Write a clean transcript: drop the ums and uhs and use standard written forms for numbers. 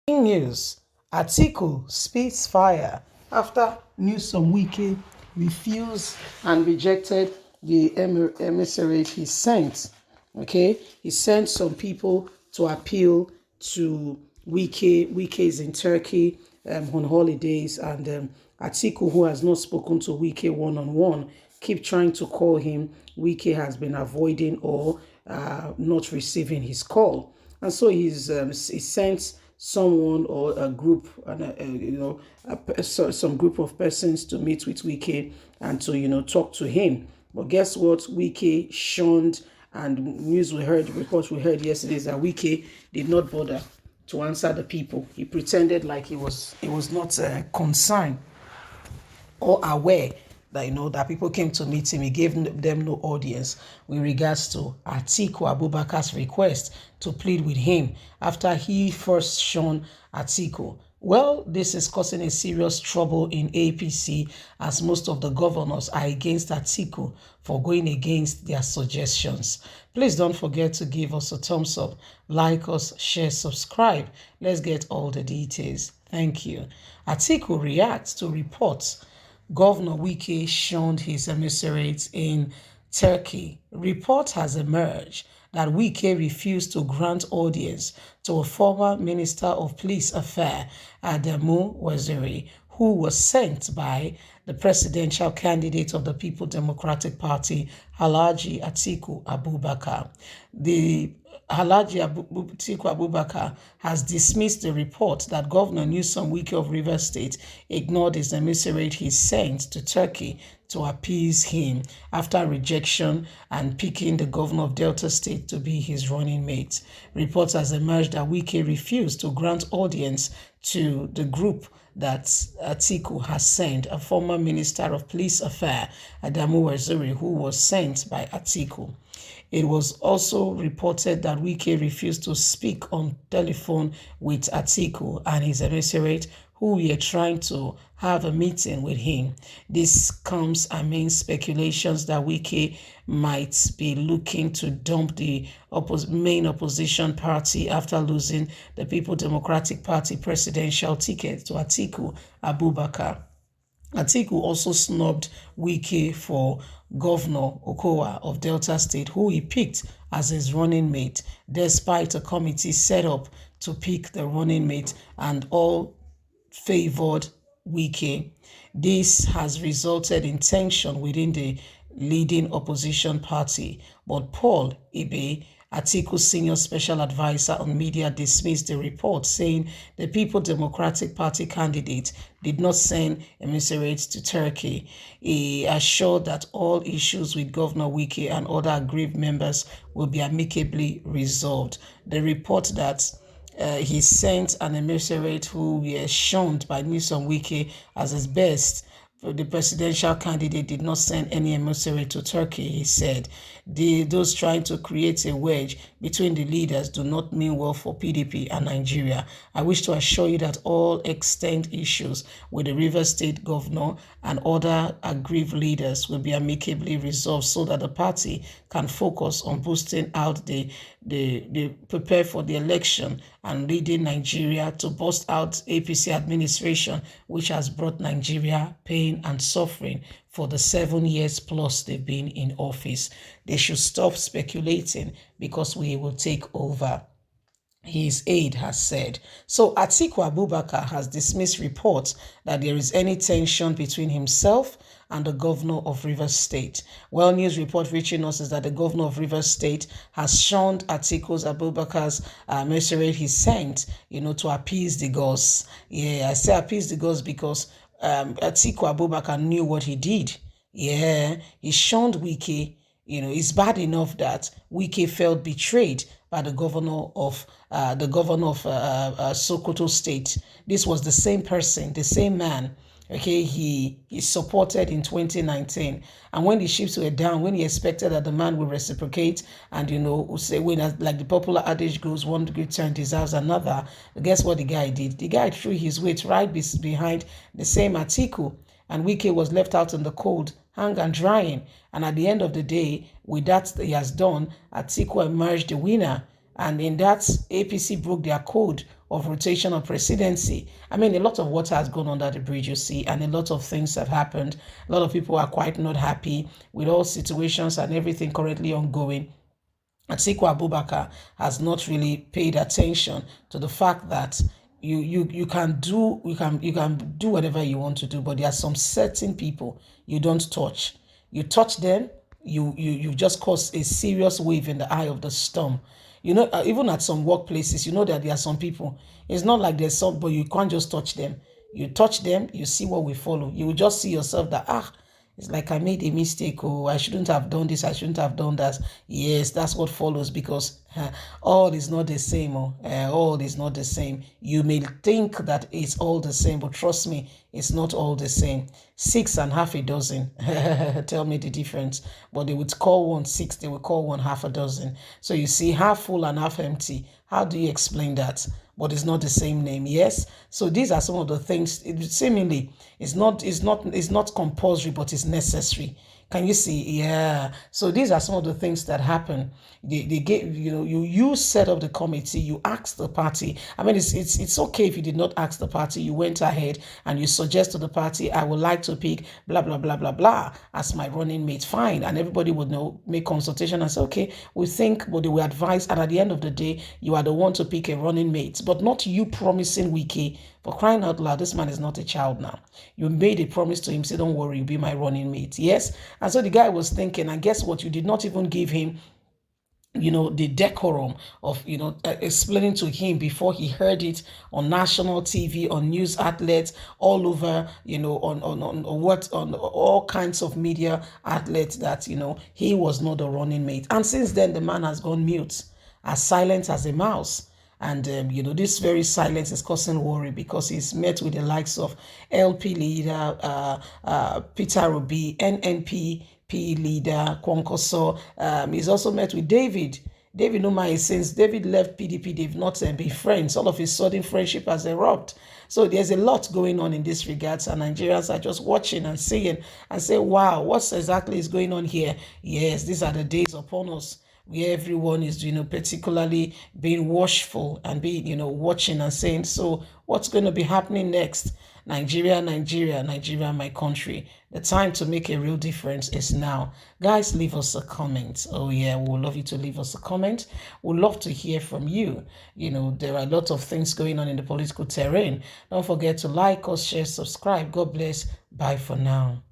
News: Atiku spits fire after Newsom Wike refused and rejected the emissary he sent. Okay, he sent some people to appeal to Wike. Wike is in Turkey on holidays, and Atiku, who has not spoken to Wike one-on-one, keep trying to call him. Wike has been avoiding or not receiving his call, and so he sent someone or a group, some group of persons to meet with Wike and to talk to him. But guess what? Wike shunned, and reports we heard yesterday is that Wike did not bother to answer the people. He pretended like he was not concerned or aware that that people came to meet him. He gave them no audience with regards to Atiku Abubakar's request to plead with him after he first shunned Atiku. Well, this is causing a serious trouble in APC, as most of the governors are against Atiku for going against their suggestions. Please don't forget to give us a thumbs up, like us, share, subscribe. Let's get all the details. Thank you. Atiku reacts to reports Governor Wike shunned his emissaries in Turkey. Report has emerged that Wike refused to grant audience to a former Minister of Police Affairs, Emissary, who was sent by the presidential candidate of the People Democratic Party, Alhaji Atiku Abubakar. The Atiku Abubakar has dismissed the report that Governor Newsom Wike of Rivers State ignored his emissary he sent to Turkey to appease him after rejection and picking the governor of Delta State to be his running mate. Reports has emerged that Wike refused to grant audience to the group that Atiku has sent, a former Minister of Police Affairs, Emissary, who was sent by Atiku. It was also reported that Wike refused to speak on telephone with Atiku and his emissary, who were trying to have a meeting with him. This comes amid speculations that Wike might be looking to dump the main opposition party after losing the People Democratic Party presidential ticket to Atiku Abubakar. Atiku also snubbed Wike for Governor Okowa of Delta State, who he picked as his running mate, despite a committee set up to pick the running mate, and all favored Wike. This has resulted in tension within the leading opposition party, but Paul Ibe, Atiku's senior special advisor on media, dismissed the report, saying the People Democratic Party candidate did not send emissaries to Turkey. He assured that all issues with Governor Wike and other aggrieved members will be amicably resolved. The report that he sent an emissary who was shunned by Newsom Wike as his best. The presidential candidate did not send any emissary to Turkey, he said. Those trying to create a wedge between the leaders do not mean well for PDP and Nigeria. I wish to assure you that all extant issues with the Rivers State governor and other aggrieved leaders will be amicably resolved so that the party can focus on boosting out the prepare for the election and leading Nigeria to bust out APC administration, which has brought Nigeria pain and suffering for the 7 years plus they've been in office. They should stop speculating because we will take over, his aide has said. So Atiku Abubakar has dismissed reports that there is any tension between himself and the governor of Rivers State. Well, news report reaching us is that the governor of Rivers State has shunned Atiku Abubakar's emissary he sent, to appease the gods. Yeah, I say appease the gods because Atiku Abubakar knew what he did. Yeah, he shunned Wike. It's bad enough that Wike felt betrayed by the governor of Sokoto State. This was the same person, the same man. Okay, he supported in 2019, and when the ships were down, when he expected that the man would reciprocate and say, when, like the popular adage goes, one good turn deserves another. Guess what the guy did? The guy threw his weight right behind the same Atiku, and Wike was left out in the cold, hang and drying. And at the end of the day, with that he has done, Atiku emerged the winner. And in that, APC broke their code of rotation of presidency. I mean, a lot of water has gone under the bridge, you see, and a lot of things have happened. A lot of people are quite not happy with all situations and everything currently ongoing. Atiku Abubakar has not really paid attention to the fact that you can do whatever you want to do, but there are some certain people you don't touch. You touch them, you just cause a serious wave in the eye of the storm. Even at some workplaces, that there are some people. It's not like there's some, but you can't just touch them. You touch them, you see what will follow. You will just see yourself that it's like I made a mistake. Oh, I shouldn't have done this. I shouldn't have done that. Yes, that's what follows because all is not the same. All is not the same. You may think that it's all the same, but trust me, it's not all the same. 6 and half a dozen. Tell me the difference. But they would call one 6, they would call one half a dozen. So you see, half full and half empty. How do you explain that? But it's not the same name. Yes. So these are some of the things. Seemingly, it's not compulsory, but it's necessary. Can you see? Yeah. So these are some of the things that happen. They gave, you set up the committee, you asked the party. I mean, it's okay if you did not ask the party, you went ahead and you suggest to the party, I would like to pick blah blah blah blah blah as my running mate. Fine, and everybody would make consultation and say, okay, we think, but they will advise, and at the end of the day, you are the one to pick a running mate, but not you promising Wike. For crying out loud, this man is not a child now. You made a promise to him, say, don't worry, you'll be my running mate. Yes. And so the guy was thinking, and guess what? You did not even give him the decorum of, explaining to him before he heard it on national TV, on news outlets, all over, on all kinds of media outlets that, he was not a running mate. And since then, the man has gone mute, as silent as a mouse. And, this very silence is causing worry because he's met with the likes of LP leader, Peter Obi, NNP leader, Kwankoso. He's also met with David. David Umar, since David left PDP, they've not been friends. All of a sudden, friendship has erupted. So there's a lot going on in this regards, and Nigerians are just watching and seeing and say, wow, what exactly is going on here? Yes, these are the days upon us where everyone is, particularly being watchful and being, watching and saying, so what's going to be happening next? Nigeria, Nigeria, Nigeria, my country. The time to make a real difference is now. Guys, leave us a comment. Oh yeah, we would love you to leave us a comment. We'd love to hear from you. There are a lot of things going on in the political terrain. Don't forget to like us, share, subscribe. God bless. Bye for now.